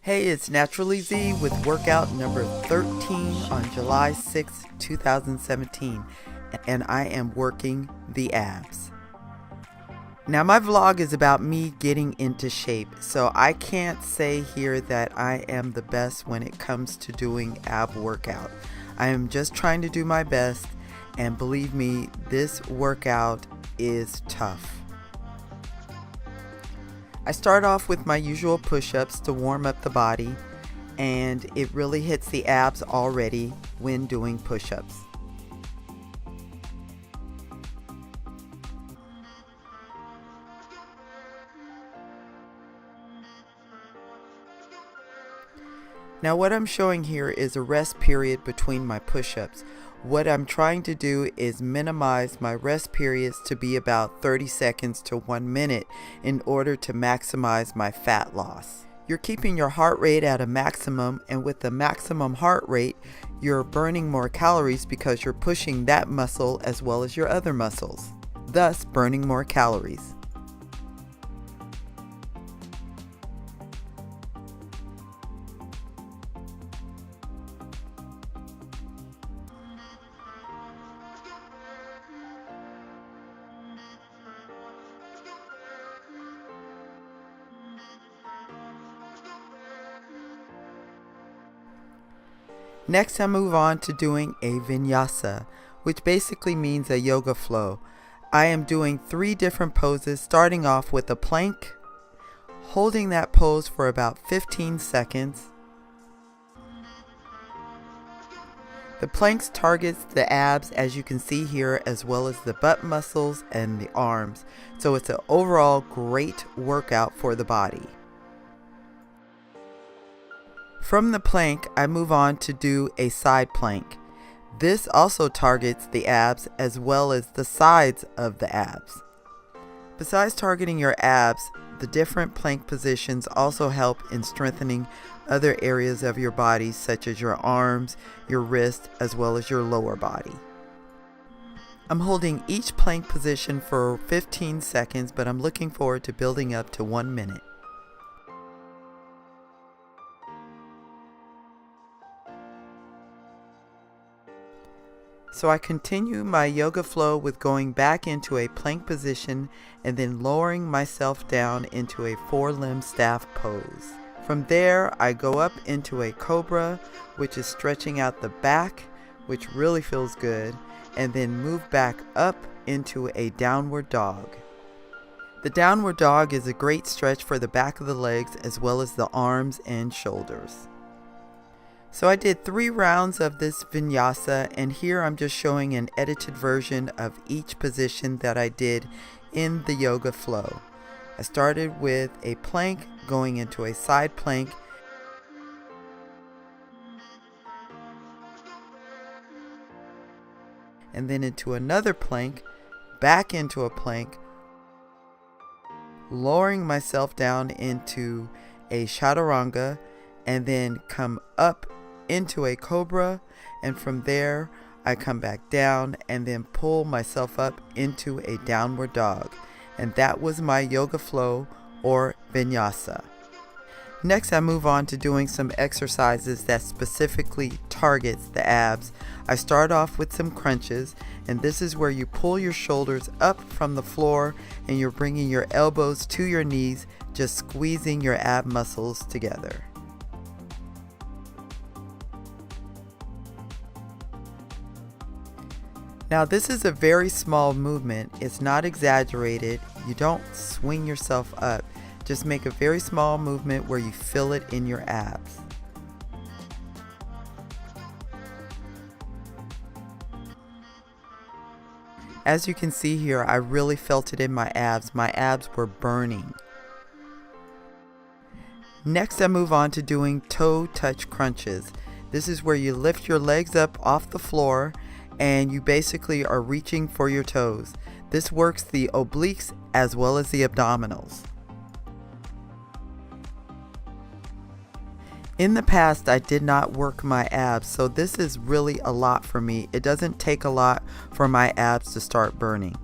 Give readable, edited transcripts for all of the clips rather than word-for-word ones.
Hey, it's Naturally Z with workout number 13 on July 6, 2017, and I am working the abs. Now my vlog is about me getting into shape, so I can't say here that I am the best when it comes to doing ab workout. I am just trying to do my best, and believe me, this workout is tough. I start off with my usual push-ups to warm up the body, and it really hits the abs already when doing push-ups. Now what I'm showing here is a rest period between my push-ups. What I'm trying to do is minimize my rest periods to be about 30 seconds to 1 minute in order to maximize my fat loss. You're keeping your heart rate at a maximum, and with the maximum heart rate, you're burning more calories because you're pushing that muscle as well as your other muscles, thus burning more calories. Next, I move on to doing a Vinyasa, which basically means a yoga flow. I am doing 3 different poses, starting off with a plank, holding that pose for about 15 seconds. The planks targets the abs, as you can see here, as well as the butt muscles and the arms. So it's an overall great workout for the body. From the plank, I move on to do a side plank. This also targets the abs as well as the sides of the abs. Besides targeting your abs, the different plank positions also help in strengthening other areas of your body, such as your arms, your wrist, as well as your lower body. I'm holding each plank position for 15 seconds, but I'm looking forward to building up to 1 minute. So I continue my yoga flow with going back into a plank position and then lowering myself down into a 4-limb staff pose. From there, I go up into a cobra, which is stretching out the back, which really feels good, and then move back up into a downward dog. The downward dog is a great stretch for the back of the legs as well as the arms and shoulders. So I did 3 rounds of this Vinyasa, and here I'm just showing an edited version of each position that I did in the yoga flow. I started with a plank, going into a side plank, and then into another plank, back into a plank, lowering myself down into a chaturanga, and then come up into a cobra, and from there I come back down and then pull myself up into a downward dog. And that was my yoga flow or Vinyasa. Next, I move on to doing some exercises that specifically targets the abs. I start off with some crunches, and this is where you pull your shoulders up from the floor and you're bringing your elbows to your knees, just squeezing your ab muscles together. Now this is a very small movement. It's not exaggerated. You don't swing yourself up. Just make a very small movement where you feel it in your abs. As you can see here, I really felt it in my abs. My abs were burning. Next, I move on to doing toe touch crunches. This is where you lift your legs up off the floor and you basically are reaching for your toes. This works the obliques as well as the abdominals. In the past, I did not work my abs, so this is really a lot for me. It doesn't take a lot for my abs to start burning.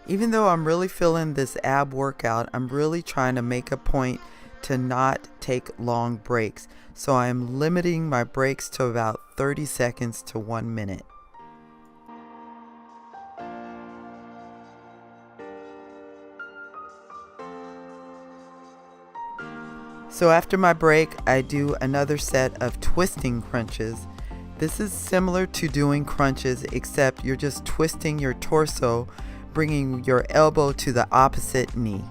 Even though I'm really feeling this ab workout, I'm really trying to make a point to not take long breaks. So I'm limiting my breaks to about 30 seconds to 1 minute. So after my break, I do another set of twisting crunches. This is similar to doing crunches, except you're just twisting your torso, bringing your elbow to the opposite knee.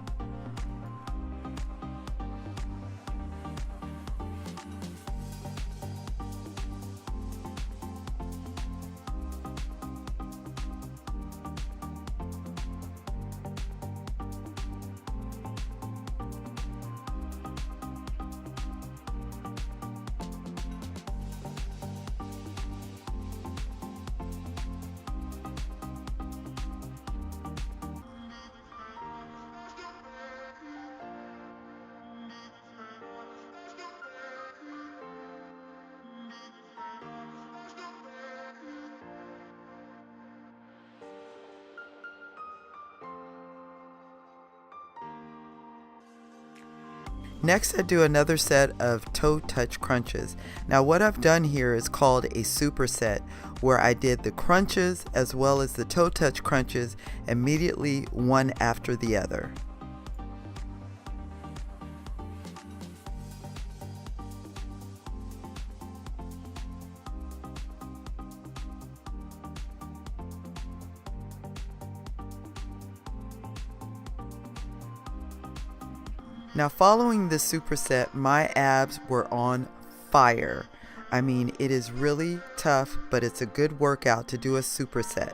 Next, I do another set of toe touch crunches. Now what I've done here is called a superset, where I did the crunches as well as the toe touch crunches immediately one after the other. Now following this superset, my abs were on fire. I mean, it is really tough, but it's a good workout to do a superset.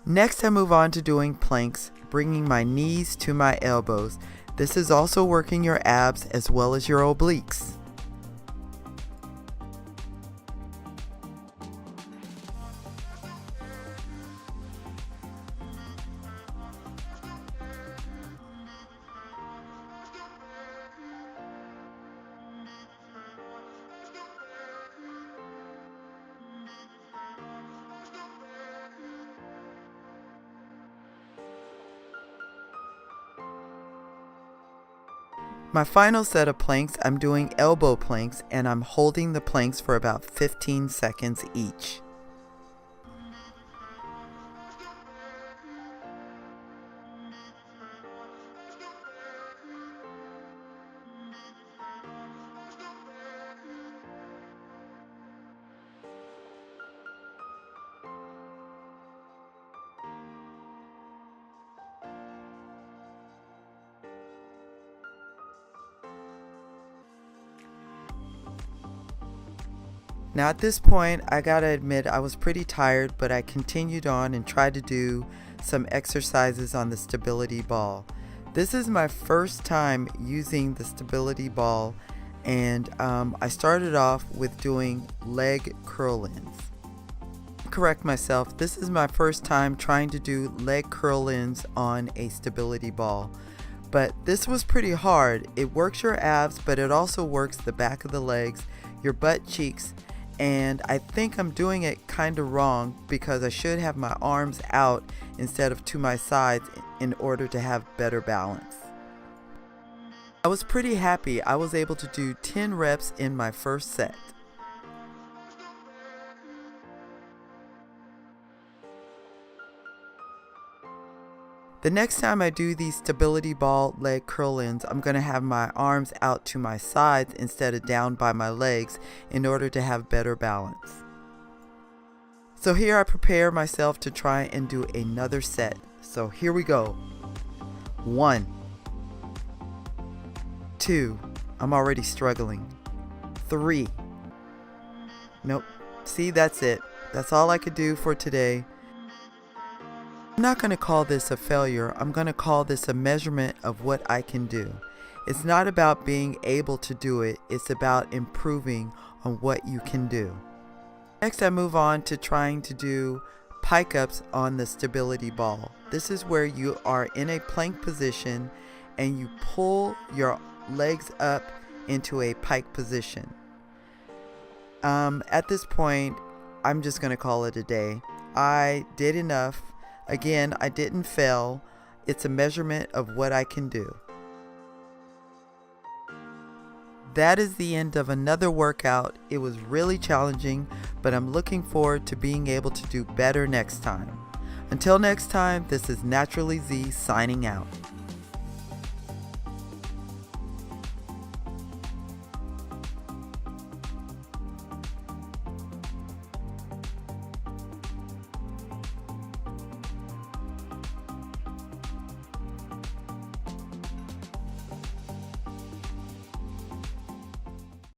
Next, I move on to doing planks, bringing my knees to my elbows. This is also working your abs as well as your obliques. My final set of planks, I'm doing elbow planks and I'm holding the planks for about 15 seconds each. Now at this point, I gotta admit I was pretty tired, but I continued on and tried to do some exercises on the stability ball. This is my first time using the stability ball, and I started off with doing leg curl-ins. Correct myself, this is my first time trying to do leg curl-ins on a stability ball. But this was pretty hard. It works your abs, but it also works the back of the legs, your butt cheeks, and I think I'm doing it kind of wrong because I should have my arms out instead of to my sides in order to have better balance. I was pretty happy. I was able to do 10 reps in my first set. The next time I do these stability ball leg curl-ins, I'm going to have my arms out to my sides instead of down by my legs in order to have better balance. So here I prepare myself to try and do another set. So here we go. 1, 2, I'm already struggling. 3, nope, see, that's it. That's all I could do for today. I'm not going to call this a failure. I'm going to call this a measurement of what I can do. It's not about being able to do it. It's about improving on what you can do. Next, I move on to trying to do pike-ups on the stability ball. This is where you are in a plank position and you pull your legs up into a pike position. At this point, I'm just going to call it a day. I did enough. Again, I didn't fail. It's a measurement of what I can do. That is the end of another workout. It was really challenging, but I'm looking forward to being able to do better next time. Until next time, this is Naturally Z signing out.